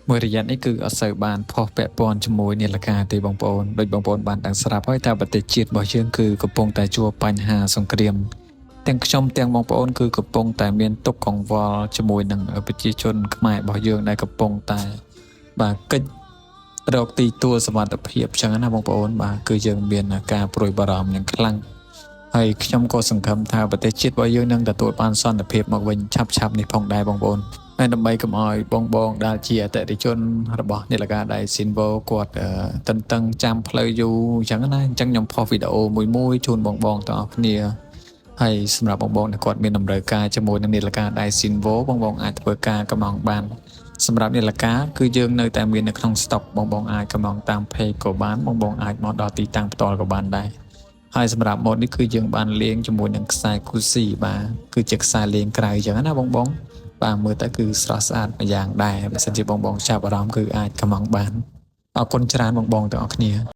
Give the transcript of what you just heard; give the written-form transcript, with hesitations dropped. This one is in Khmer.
មួយរយៈនេះគឺអត់សូវបានផុសពាក់ព័ន្ធជាមួយនាឡិកាទេបងប្អូនដូចបងប្អូនបានដឹងស្រាប់ហើយថាប្រទេសជាតិរបស់យើងគឺកំពុងតែជួបបញ្ហាសង្គ្រាមទាំងខ្ញុំទាំងបងប្អូនគឺកំពុងតែមានទុក្ខកង្វល់ជាមួយនឹងប្រជាជនខ្មែររបស់យើងដែលកំពុងតែបាទកិច្ចរកទីទួលសុវត្ថិភាពចឹងណាបងប្អូនបាទគឺយើងមានការព្រួយបារម្ភយ៉ាងខ្លាំងហើយខ្ញុំក៏សង្ឃឹមថាប្រទេសជាតិរបស់យើងនឹងទទួលបានសន្តិភាពមកវិញឆាប់ៗនេះផងដែរបងប្អូនហើយដើម្បីកុំឲ្យបងដែលជាអតិថិជនរបស់នាឡិកាដៃ Sinvo គាត់តន្ទឹងចាំផ្លូវយូរអញ្ចឹងណាអញ្ចឹងខ្ញុំផុសវីដេអូមួយជូនបងទាំងអស់គ្នាហើយសម្រាប់បងដែលគាត់មានតម្រូវការជាមួយនឹងនាឡិកាដៃ Sinvo បងអាចធ្វើការកម្មងបានសម្រាប់នាឡិកាគឺយើងនៅតែមាននៅក្នុងស្តុកបងអាចកម្មងតាម page ក៏បានបងអាចមកដល់ទីតាំងផ្ទាល់ក៏បានដែរហើយសម្រាប់ម៉ូដនេះគឺយើងបានលេងជាមួយនឹងខ្សែគូស៊ីបាទគឺជាខ្សែលេងក្រៅអញ្ចឹងណាបងបាទមើលទៅគឺស្រស់ស្អាតម្យ៉ាងដែរបើសិនជាបងចាប់អារម្មណ៍គឺអាចកម្មងបានអរគុណច្រើនបងទាំងអស់គ្នា